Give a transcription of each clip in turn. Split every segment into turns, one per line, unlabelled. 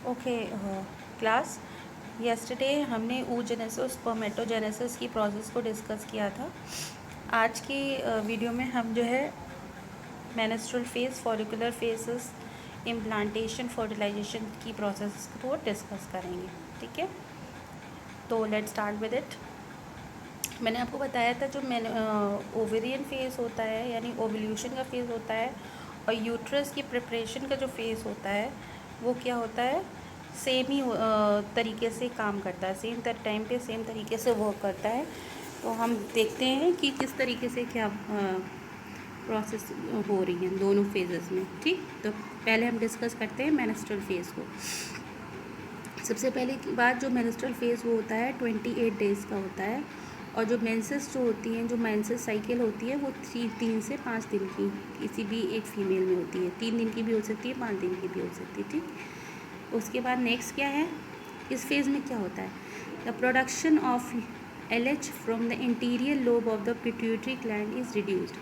Okay class, yesterday हमने oogenesis spermatogenesis की process को डिस्कस किया था। आज की वीडियो में हम जो है menstrual phase, follicular phases, implantation, fertilization की प्रोसेस को डिस्कस करेंगे। ठीक है, तो लेट्स स्टार्ट विद इट। मैंने आपको बताया था जो ओवेरियन फेज़ होता है यानी ओवल्यूशन का फेज़ होता है, और यूट्रस की प्रिपरेशन का जो फेज़ होता है वो क्या होता है, सेम ही तरीके से काम करता है, सेम टाइम पे सेम तरीके से वर्क करता है। तो हम देखते हैं कि किस तरीके से क्या प्रोसेस हो रही है दोनों फेजेस में। ठीक, तो पहले हम डिस्कस करते हैं मेंस्ट्रुअल फेज़ को। सबसे पहले की बात, जो मेंस्ट्रुअल फेज़ वो होता है 28 डेज़ का होता है, और जो मेंसेस जो होती हैं, जो मेंसेस साइकिल होती है वो 3 से 5 दिन की किसी भी एक फीमेल में होती है। 3 दिन की भी हो सकती है, 5 दिन की भी हो सकती है। ठीक, उसके बाद नेक्स्ट क्या है, इस फेज़ में क्या होता है, the production of LH from the interior lobe of the pituitary gland is reduced.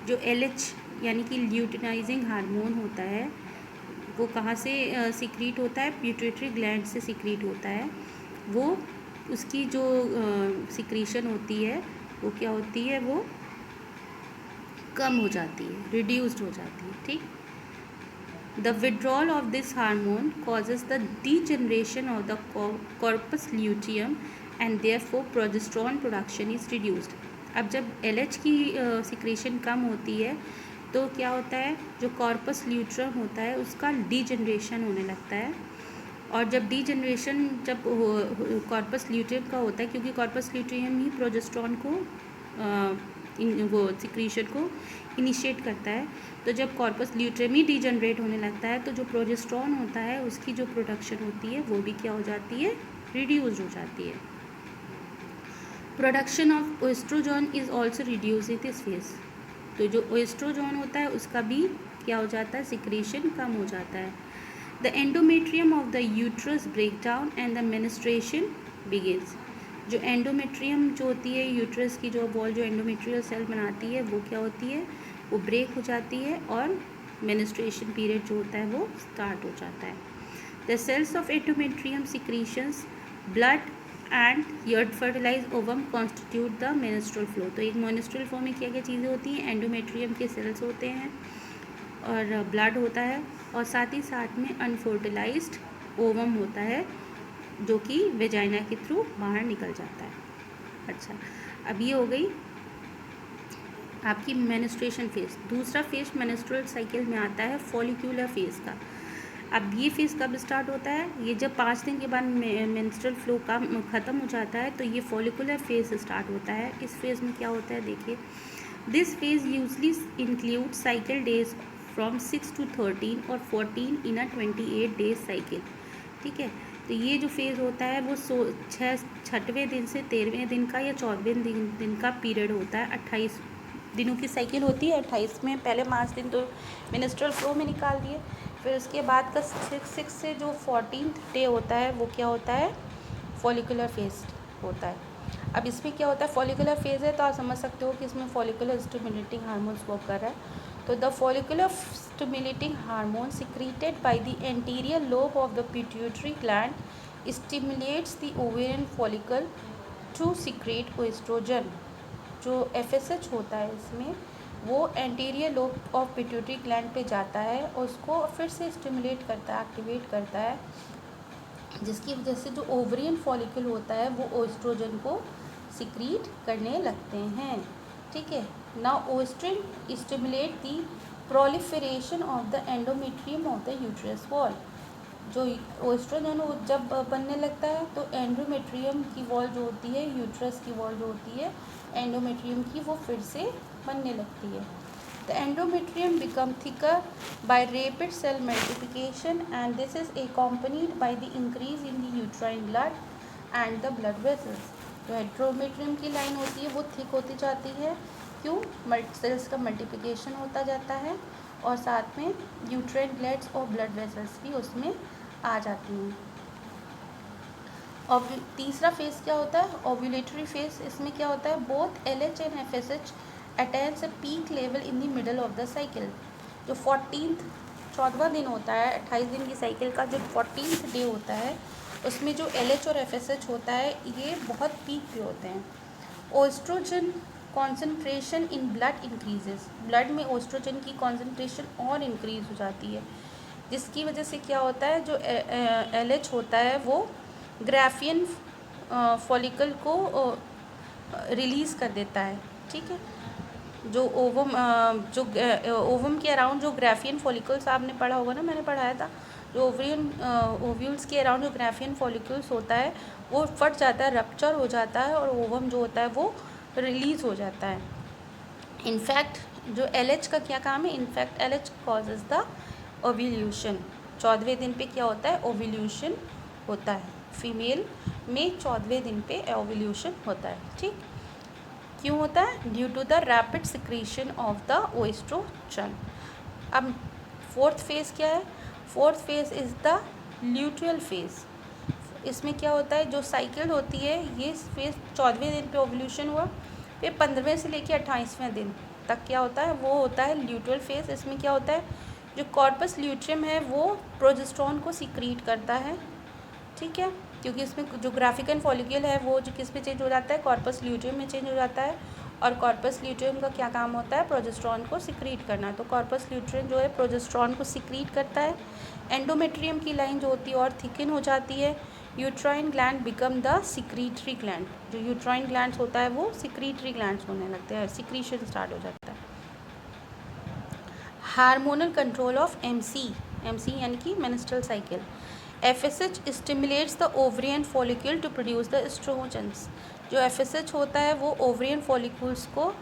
जो LH यानी कि ल्यूटिनाइजिंग हार्मोन होता है वो कहाँ से सिक्रीट होता है, पिट्यूटरी ग्लैंड से सिक्रीट होता है। वो उसकी जो सिक्रीशन होती है वो क्या होती है, वो कम हो जाती है, रिड्यूस्ड हो जाती है। ठीक, the withdrawal of this hormone causes the degeneration of the corpus luteum and therefore progesterone production is reduced. अब जब LH की सिक्रीशन कम होती है तो क्या होता है, जो कॉर्पस ल्यूटियम होता है उसका डीजनरेशन होने लगता है। और जब डीजनरेशन जब कॉर्पस ल्यूटियम का होता है, क्योंकि कॉर्पस ल्यूटियम ही प्रोजेस्टेरोन को वो सिक्रीशन को इनिशिएट करता है, तो जब कॉर्पस ल्यूटियम ही डीजनरेट होने लगता है तो जो प्रोजेस्टेरोन होता है उसकी जो प्रोडक्शन होती है वो भी क्या हो जाती है, रिड्यूस हो जाती है। Production of oestrogen is also reduce in this phase. तो जो ओएस्ट्रोजन होता है उसका भी क्या हो जाता है, सिक्रीशन कम हो जाता है। The endometrium of the uterus break down and the menstruation begins. जो एंडोमेट्रियम जो होती है, यूट्रस की जो वॉल जो एंडोमेट्रियल सेल बनाती है वो क्या होती है, वो ब्रेक हो जाती है और मेनिस्ट्रेशन पीरियड जो होता है वो स्टार्ट हो जाता है। The cells of endometrium secretions blood and yard fertilise ovum constitute the menstrual flow. तो एक मेनिस्ट्रुअल फ्लो में क्या क्या चीज़ें होती हैं, एंडोमेट्रियम के सेल्स होते हैं और ब्लड होता है, और साथ ही साथ में अनफर्टिलाइज्ड ओवम होता है जो कि वेजाइना के थ्रू बाहर निकल जाता है। अच्छा, अब ये हो गई आपकी मेनिस्ट्रेशन फेज़। दूसरा फेज़ मेनिस्ट्रुअल साइकिल में आता है फॉलिक्यूलर फेज़ का। अब ये फेज़ कब स्टार्ट होता है, ये जब 5 दिन के बाद मेंस्ट्रुअल फ्लो का ख़त्म हो जाता है तो ये फॉलिकुलर फेज़ स्टार्ट होता है। इस फेज़ में क्या होता है, देखिए, this phase usually include cycle days from 6 to 13 और 14 इन अ 28 डेज साइकिल। ठीक है, तो ये जो फेज़ होता है वो 6वें दिन से 13वें दिन का या 14वें दिन का पीरियड होता है। 28 दिनों की साइकिल होती है। 28 में पहले 5 दिन तो मेंस्ट्रुअल फ्लो में निकाल दिए, फिर उसके बाद का 6 से जो 14th डे होता है वो क्या होता है, फॉलिकुलर फेज होता है। अब इसमें क्या होता है, फॉलिकुलर फेज है तो आप समझ सकते हो कि इसमें फॉलिकुलर स्टिमुलेटिंग हार्मोन्स वर्क कर रहा है। तो the follicular stimulating hormone secreted by the anterior lobe of the pituitary gland stimulates the ovarian follicle to secrete oestrogen. जो FSH होता है इसमें वो anterior lobe of pituitary gland पे जाता है और उसको फिर से स्टिमुलेट करता है, एक्टिवेट करता है, जिसकी वजह से जो ओवरियन फॉलिकल होता है वो ओएस्ट्रोजन को सिक्रीट करने लगते हैं। ठीक है, now oestrin stimulate the proliferation of the endometrium of the uterus wall. जो ओएस्ट्रोजन जब बनने लगता है तो एंडोमेट्रियम की वॉल जो होती है, यूट्रस की वॉल जो होती है एंडोमेट्रियम की, वो फिर से बनने लगती है। The endometrium become thicker by rapid cell multiplication and this is accompanied by the increase in the uterine blood and the blood vessels। जो एंडोमेट्रियम की लाइन होती है वो थिक होती जाती है, क्यों, सेल्स का मल्टीप्लिकेशन होता जाता है और साथ में यूट्राइन ब्लड्स और ब्लड वेसल्स भी उसमें आ जाती हैं। और तीसरा फेज़ क्या होता है, ओव्यूलेटरी फेज़। इसमें क्या होता है, both LH and FSH attains a peak level in the middle of the cycle. जो 14th 14वां दिन होता है 28 दिन की साइकिल का, जो 14th डे होता है उसमें जो LH और FSH होता है ये बहुत पीक पे होते हैं। Oestrogen concentration in blood increases, blood में ओस्ट्रोजन की कॉन्सेंट्रेशन और इंक्रीज हो जाती है, जिसकी वजह से क्या होता है, जो LH होता है वो ग्राफियन फॉलिकल को रिलीज़ कर देता है। ठीक है, जो ओवम के अराउंड जो ग्राफियन फॉलिकल्स आपने पढ़ा होगा ना, मैंने पढ़ाया था, जो ओव्यूल्स के अराउंड जो ग्राफियन फॉलिकल्स होता है वो फट जाता है, रप्चर हो जाता है और ओवम जो होता है वो रिलीज़ हो जाता है। इनफैक्ट जो LH का क्या काम है, इनफैक्ट LH कॉजेज द ओव्यूल्यूशन। 14वें दिन पे क्या होता है, ओव्यूल्यूशन होता है। फीमेल में 14वें दिन पे ओव्यूल्यूशन होता है। ठीक, क्यों होता है, due to the rapid secretion of the oestrogen. अब फोर्थ फेज़ क्या है, fourth phase is the luteal phase. इसमें क्या होता है, जो साइकिल होती है ये फेज़ 14वें दिन पे ओव्यूल्यूशन हुआ, फिर 15वें से लेकर 28वें दिन तक क्या होता है, वो होता है ल्यूटियल फेज़। इसमें क्या होता है, जो कॉर्पस ल्यूटियम है वो प्रोजेस्टेरोन को सीक्रीट करता है। ठीक है, क्योंकि इसमें जो ग्राफिकन फॉलिकल है वो जो किस में चेंज हो जाता है, कॉर्पस ल्यूटियम में चेंज हो जाता है। और कॉर्पस ल्यूटियम का क्या काम होता है, प्रोजेस्टेरोन को सीक्रीट करना। तो कॉर्पस ल्यूटियम जो है प्रोजेस्टेरोन को सीक्रीट करता है। एंडोमेट्रियम की लाइन जो होती है और थिकन हो जाती है। Uterine gland become the secretory gland, जो यूट्राइन ग्लैंड होता है वो सिक्रीटरी ग्लैंड होने लगते हैं, सिक्रीशन स्टार्ट हो जाता है। हार्मोनल कंट्रोल ऑफ MC यानी कि menstrual cycle. FSH stimulates the ovarian follicle to produce the oestrogens. जो FSH होता है वो ओवरियन फॉलिक्यूल्स को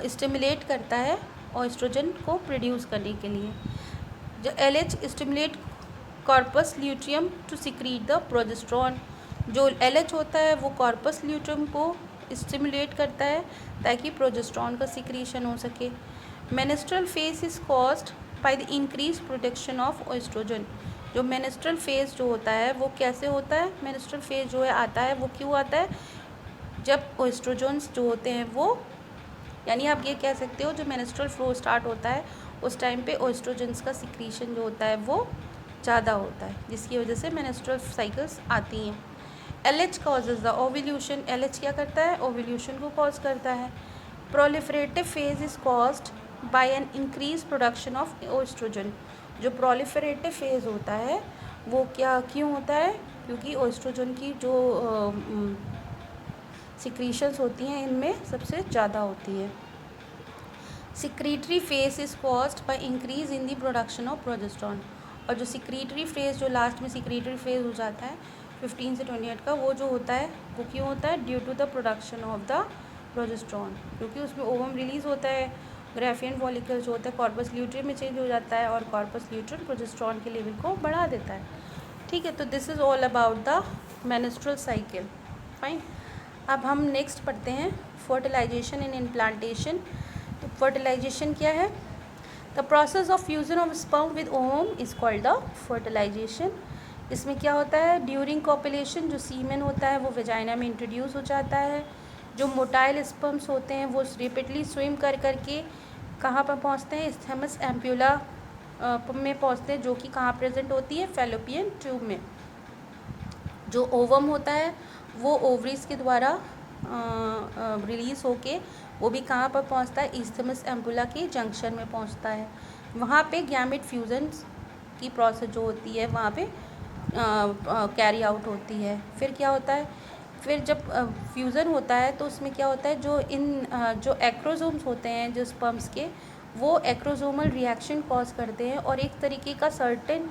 स्टिमुलेट करता है और एस्ट्रोजन को प्रोड्यूस करने के लिए। जो LH stimulate corpus luteum to secrete the progesterone. जो LH होता है वो कॉर्पस ल्यूटियम को स्टिमुलेट करता है ताकि प्रोजेस्टेरोन का सिक्रीशन हो सके। Menstrual phase is caused by the increase production of oestrogen. जो मेंस्ट्रुअल फेज जो होता है वो कैसे होता है, मेंस्ट्रुअल फेज जो है आता है वो क्यों आता है, जब एस्ट्रोजन्स जो होते हैं वो, यानी आप ये कह सकते हो जो मेंस्ट्रुअल फ्लो स्टार्ट होता है उस टाइम पे एस्ट्रोजन्स का सिक्रीशन जो होता है वो ज़्यादा होता है, जिसकी वजह से मेंस्ट्रुअल साइकिल्स आती हैं। LH causes the ovulation. LH क्या करता है, ओव्यूल्यूशन को कॉज करता है। Proliferative phase is caused by an increase production of oestrogen. जो प्रोलिफरेटिव फेज होता है वो क्या क्यों होता है, क्योंकि एस्ट्रोजन की जो सिक्रीशंस होती हैं इनमें सबसे ज़्यादा होती है। Secretory phase is caused by increase in the production of progesterone. और जो सिक्रीटरी फेज जो लास्ट में सिक्रीटरी फेज हो जाता है 15 से 28 का, वो जो होता है वो क्यों होता है, due to the production of the progesterone, क्योंकि उसमें ओवम रिलीज़ होता है, ग्राफियन फॉलिकल जो होता है कॉर्पस ल्यूटियम में चेंज हो जाता है और कॉर्पस ल्यूटियम प्रोजेस्टेरोन के लेवल को बढ़ा देता है। ठीक है, तो this is all about the menstrual cycle. Fine, अब हम नेक्स्ट पढ़ते हैं फर्टिलाइजेशन एंड इम्प्लांटेशन। तो फर्टिलाइजेशन क्या है, the process of fusion of sperm with ovum is called the fertilization. इसमें क्या होता है, ड्यूरिंग कॉपुलेशन जो सीमेन होता है वो वेजाइना में इंट्रोड्यूस हो जाता है। जो मोटाइल स्पर्म्स होते हैं वो रिपीटली स्विम कर करके कहाँ पर पहुँचते हैं, इस्थेमस एम्प्यूला में पहुँचते हैं, जो कि कहाँ प्रेजेंट होती है, फैलोपियन ट्यूब में। जो ओवम होता है वो ओवरीज के द्वारा रिलीज़ होके वो भी कहाँ पर पहुँचता है, इस्थेमस एम्प्यूला के जंक्शन में पहुँचता है। वहाँ पे गैमेट फ्यूजन्स की प्रोसेस जो होती है वहाँ पे कैरी आउट होती है। फिर क्या होता है, फिर जब फ्यूज़न होता है तो उसमें क्या होता है, जो एक्रोसोम्स होते हैं जो स्पर्म्स के, वो एक्रोसोमल रिएक्शन कॉज करते हैं और एक तरीके का सर्टेन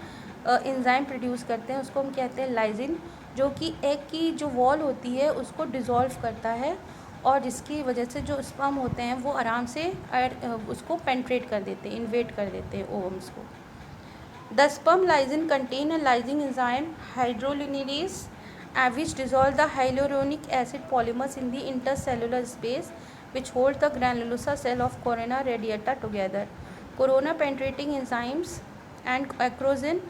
एंजाइम प्रोड्यूस करते हैं, उसको हम कहते हैं लाइजिन, जो कि एग की जो वॉल होती है उसको डिज़ोल्व करता है और जिसकी वजह से जो स्पर्म होते हैं वो आराम से उसको पेंट्रेट कर देते हैं, इन्वेट कर देते हैं ओवम्स को। The sperm lysin contain a lysing enzyme hyaluronidase which dissolve the hyaluronic acid polymers in the intercellular space which hold the granulosa cell of corona radiata together. Corona penetrating enzymes and acrosin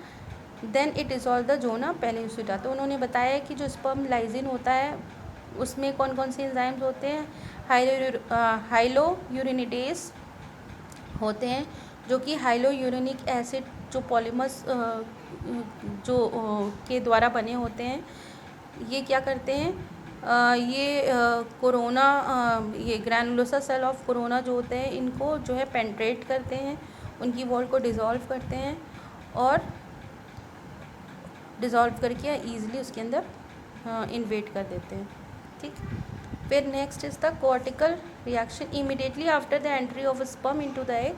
then it dissolve the zona pellucida. तो उन्होंने बताया कि जो sperm lysine होता है उसमें कौन कौन से एंजाइम्स होते हैं, हाइलोयूरिनिडेज होते हैं जो कि हाइलोयूरोनिक एसिड जो पॉलीमर्स जो के द्वारा बने होते हैं, ये क्या करते हैं, ये कोरोना ये ग्रैनुलोसा सेल ऑफ कोरोना जो होते हैं इनको जो है पेंट्रेट करते हैं, उनकी वॉल को डिज़ोल्व करते हैं और डिज़ोल्व करके ईजिली उसके अंदर इन्वेट कर देते हैं। ठीक, फिर next is the cortical reaction. Immediately after the entry of sperm into the egg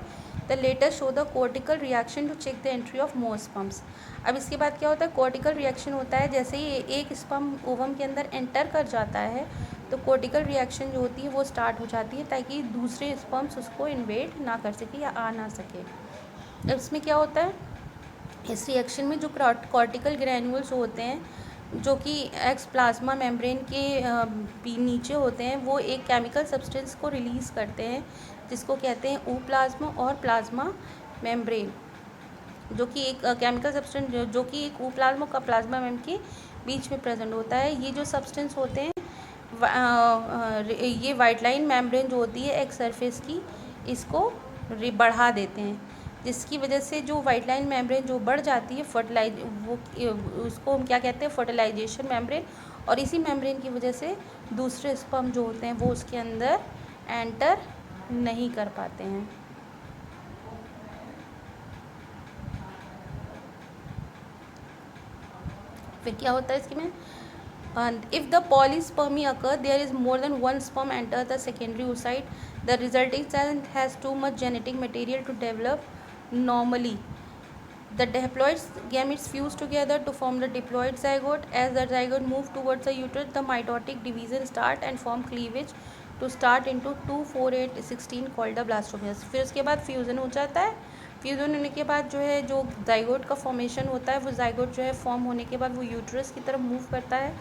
the latter show the cortical reaction to check the entry of more sperms. अब इसके बाद क्या होता है, कॉर्टिकल रिएक्शन होता है जैसे ही एक स्पर्म ओवम के अंदर एंटर कर जाता है तो कॉर्टिकल रिएक्शन जो होती है वो स्टार्ट हो जाती है ताकि दूसरे स्पर्म्स उसको इन्वेट ना कर सके या आ ना सके। इसमें क्या होता है, इस रिएक्शन में जो कॉर्टिकल ग्रैन्यूल्स होते हैं जो कि एक्स प्लाज्मा मेम्ब्रेन के नीचे होते हैं, वो एक केमिकल सब्सटेंस को रिलीज़ करते हैं जिसको कहते हैं ओ प्लाज्मा और प्लाज्मा मेम्ब्रेन, जो कि एक केमिकल सब्सटेंस जो कि एक ओ प्लाज्मा का प्लाज्मा मेम्ब्रेन के बीच में प्रेजेंट होता है। ये जो सब्सटेंस होते हैं ये वाइट लाइन मेम्ब्रेन जो होती है एक सरफेस की, इसको बढ़ा देते हैं, जिसकी वजह से जो वाइट लाइन मेम्ब्रेन जो बढ़ जाती है उसको हम क्या कहते हैं, फर्टिलाइजेशन मेम्ब्रेन, और इसी मेम्ब्रेन की वजह से दूसरे स्पर्म जो होते हैं वो उसके अंदर एंटर नहीं कर पाते हैं। फिर क्या होता है इसके में, if the polyspermy occur, there is more than one sperm enter the secondary oocyte. The resulting cell has too much genetic material to develop normally. The diploid gametes fuse together to form the diploid zygote. As the zygote move towards the uterus, the mitotic division start and form cleavage to start into 2, 4, 8, 16 called the blastomeres. फिर उसके बाद fusion हो जाता है। Fusion होने के बाद जो है जो जाइगोट का फॉर्मेशन होता है, वो जाइगोट जो है फॉर्म होने के बाद वो यूट्रस की तरफ मूव करता है,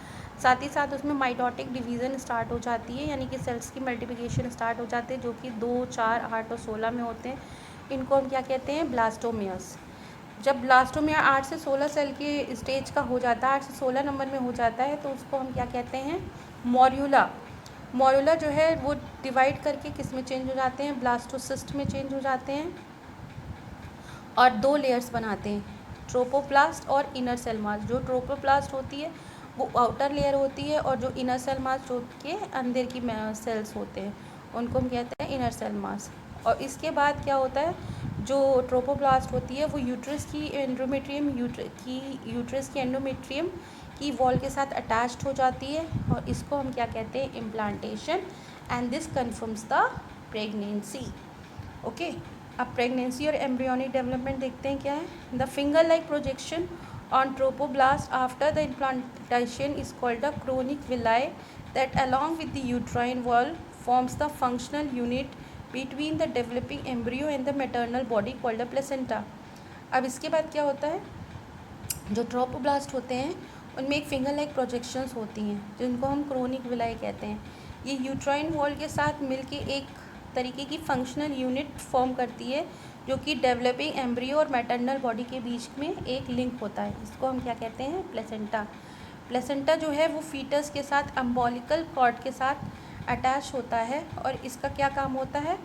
साथ ही साथ उसमें माइटोटिक डिवीज़न स्टार्ट हो जाती है, यानी कि सेल्स की मल्टीप्लिकेशन स्टार्ट हो जाती है जो कि 2, 4, 8 और 16 में होते हैं। इनको हम क्या कहते हैं, ब्लास्टोमियर्स। जब ब्लास्टोमियर 8 से 16 सेल के स्टेज का हो जाता है, 8 से 16 नंबर में हो जाता है, तो उसको हम क्या कहते हैं, मॉर्यूला। मॉर्यूला जो है वो डिवाइड करके किस में चेंज हो जाते हैं, ब्लास्टोसिस्ट में चेंज हो जाते हैं और 2 लेयर्स बनाते हैं, ट्रोपोप्लास्ट और इनर सेल मास। जो ट्रोपोप्लास्ट होती है वो आउटर लेयर होती है और जो इनर सेल मास जो के अंदर की सेल्स होते हैं उनको हम कहते हैं इनर सेल मास। और इसके बाद क्या होता है, जो ट्रोपोप्लास्ट होती है वो यूट्रस की एंडोमेट्रियम की वॉल के साथ अटैच्ड हो जाती है और इसको हम क्या कहते हैं, implantation, and this confirms the pregnancy. Okay, अब प्रेगनेंसी और एम्ब्रियोनिक डेवलपमेंट देखते हैं क्या है। The finger like projection on tropoblasts after the implantation is called the chronic villi that along with the uterine wall forms the functional unit between the developing embryo and the maternal body called the placenta. अब इसके बाद क्या होता है, जो trophoblast होते हैं उनमें एक फिंगर लाइक प्रोजेक्शंस होती हैं जिनको हम क्रोनिक विलाई कहते हैं। ये यूट्राइन वॉल के साथ मिलके एक तरीके की फंक्शनल यूनिट फॉर्म करती है जो कि डेवलपिंग एम्ब्रियो और मैटरनल बॉडी के बीच में एक लिंक होता है। इसको हम क्या कहते हैं, प्लेसेंटा। प्लेसेंटा जो है वो फीटस के साथ अम्बोलिकल कॉर्ड के साथ अटैच होता है और इसका क्या काम होता है,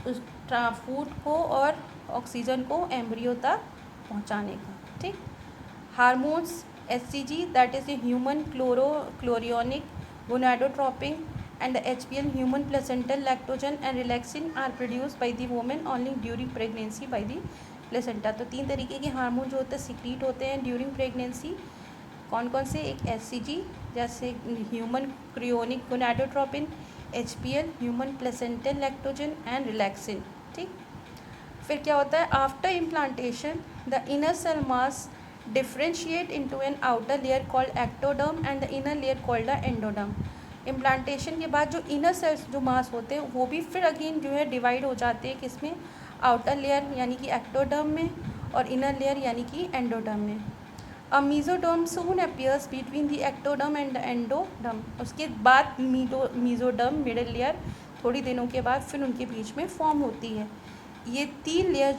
उस फूड को और ऑक्सीजन को एम्ब्रियो तक पहुंचाने का। ठीक, hormones HCG that is a human chorionic gonadotropin and the HPL human placental lactogen and relaxin are produced by the woman only during pregnancy by the placenta। तो 3 तरीके के हार्मोन जो होते हैं सिक्रीट होते हैं ड्यूरिंग प्रेगनेंसी। कौन कौन से, एक HCG जैसे human chorionic gonadotropin, HPL human placental lactogen and relaxin. ठीक, फिर क्या होता है, after implantation the inner cell mass differentiate into an outer layer called ectoderm and the inner layer called the endoderm. Implantation के बाद जो inner sales जो मास होते हैं वो भी फिर अगेन जो है डिवाइड हो जाते हैं, किसमें, आउटर लेयर यानी कि एक्टोडर्म में और इनर लेयर यानी कि एंडोडर्म में। A mesoderm soon appears between the ectoderm and the endoderm. उसके बाद मीजोडर्म मिडिल लेयर थोड़ी दिनों के बाद फिर उनके बीच में फॉर्म होती है। ये 3 लेयर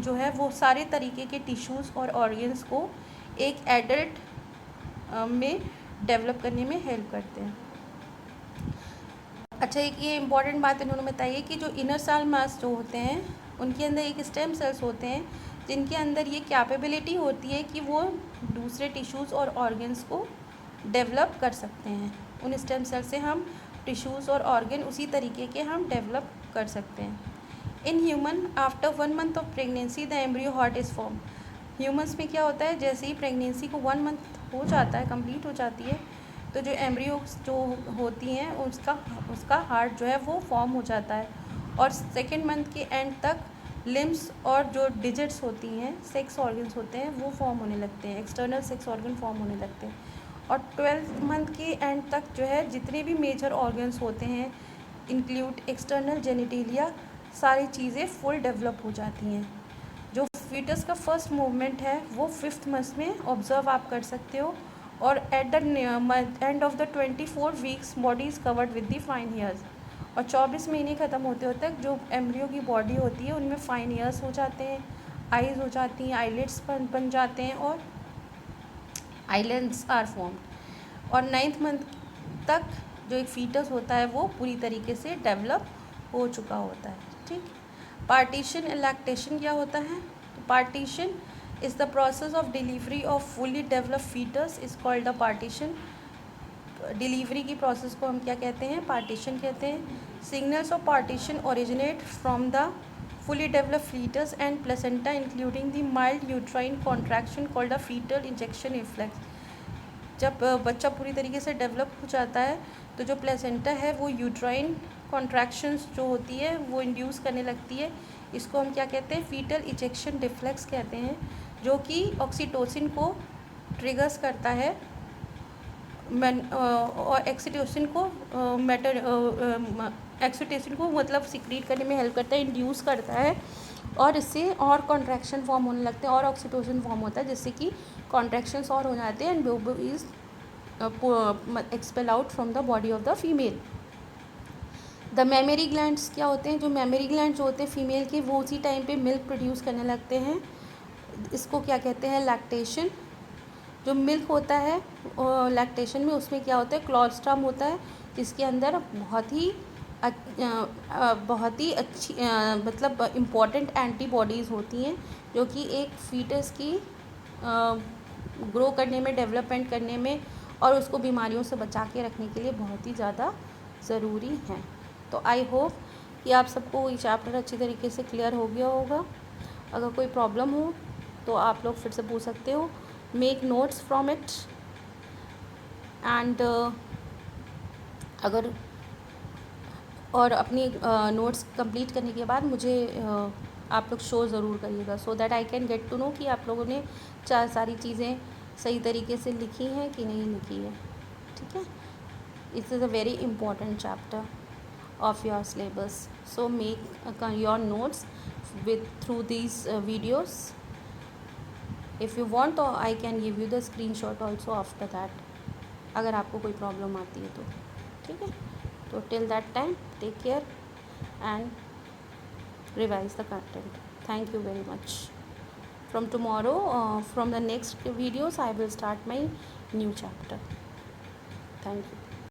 जो है वो सारे तरीके के टिश्यूज़ और ऑर्गन्स को एक एडल्ट में डेवलप करने में हेल्प करते हैं। अच्छा, एक ये इम्पॉर्टेंट बात इन्होंने बताई है कि जो इनर सेल मास जो होते हैं उनके अंदर एक स्टेम सेल्स होते हैं जिनके अंदर ये कैपेबिलिटी होती है कि वो दूसरे टिश्यूज़ और ऑर्गन्स को डेवलप कर सकते हैं। उन स्टेम सेल से हम टिश्यूज़ और ऑर्गन उसी तरीके के हम डेवलप कर सकते हैं। In human after 1 month of pregnancy the embryo heart is form. Humans में क्या होता है, जैसे ही प्रेगनेंसी को 1 मंथ हो जाता है, कंप्लीट हो जाती है, तो जो एम्ब्रियो जो होती हैं उसका हार्ट जो है वो फॉर्म हो जाता है। और सेकेंड मंथ के एंड तक लिम्स और जो डिजिट्स होती हैं, सेक्स ऑर्गन्स होते हैं, वो फॉर्म होने लगते हैं, एक्सटर्नल सेक्स ऑर्गन फॉर्म होने लगते हैं। और 12th मंथ के एंड तक जो है जितने भी मेजर ऑर्गन्स होते हैं, इंक्लूड एक्सटर्नल जेनिटेलिया, सारी चीज़ें फुल डेवलप हो जाती हैं। जो फीटस का फर्स्ट मूवमेंट है वो 5th मंथ में ऑब्जर्व आप कर सकते हो। और at the end of the 24 weeks body is covered with the fine hairs. और 24 महीने ख़त्म होते होते तक जो एम्ब्रियो की बॉडी होती है उनमें फाइन हेयर्स हो जाते हैं, आइज़ हो जाती हैं, आईलिड्स बन जाते हैं और आइलैंड्स आर फॉर्म्ड। और 9th मंथ तक जो एक फीटस होता है वो पूरी तरीके से डेवलप हो चुका होता है। ठीक। पार्टीशन एंड लैक्टेशन क्या होता है? Partition is the process of delivery of fully develop fetus is called the partition. Delivery की प्रोसेस को हम क्या कहते हैं? पार्टीशन कहते हैं। Signals of partition originate from the fully developed fetus and placenta including the mild uterine contraction called a fetal ejection reflex। जब बच्चा पूरी तरीके से डेवलप हो जाता है तो जो प्लेसेंटा है वो यूट्राइन कॉन्ट्रैक्शंस जो होती है वो इंड्यूस करने लगती है। इसको हम क्या कहते हैं? फीटल इजेक्शन रिफ्लेक्स कहते हैं, जो कि ऑक्सीटोसिन को ट्रिगर्स करता है और एक्सीटोसिन को मतलब सिक्रीट करने में हेल्प करता है, इंड्यूस करता है। और इससे और कॉन्ट्रैक्शन फॉर्म होने लगते हैं और ऑक्सीटोसिन फॉर्म होता है, जिससे कि कॉन्ट्रैक्शंस और हो जाते हैं and baby is expel out from the body of the female. The mammary glands क्या होते हैं? जो मेमरी ग्लैंड्स जो होते हैं फीमेल के, वो उसी टाइम पे मिल्क प्रोड्यूस करने लगते हैं। इसको क्या कहते हैं? लैक्टेशन। जो मिल्क होता है लैक्टेशन में, उसमें क्या होता है? क्लोस्ट्रम होता है, जिसके अंदर बहुत ही अच्छी मतलब इम्पॉर्टेंट एंटीबॉडीज़ होती हैं, जो कि एक फीटस की ग्रो करने में, डेवलपमेंट करने में और उसको बीमारियों से बचा के रखने के लिए बहुत ही ज़्यादा ज़रूरी हैं। तो आई होप कि आप सबको ये चैप्टर अच्छी तरीके से क्लियर हो गया होगा। अगर कोई प्रॉब्लम हो तो आप लोग फिर से पूछ सकते हो। Make notes from it and अगर और अपनी नोट्स कंप्लीट करने के बाद मुझे आप लोग शो ज़रूर करिएगा, so that I can get to know कि आप लोगों ने सारी चीज़ें सही तरीके से लिखी हैं कि नहीं लिखी है। ठीक है, it is a very important chapter of your syllabus, so make your notes with through these videos. If you want तो I can give you the screenshot also after that, अगर आपको कोई प्रॉब्लम आती है तो। ठीक है, तो till that time take care and revise the content. Thank you very much. From tomorrow, from the next videos I will start my new chapter. Thank you.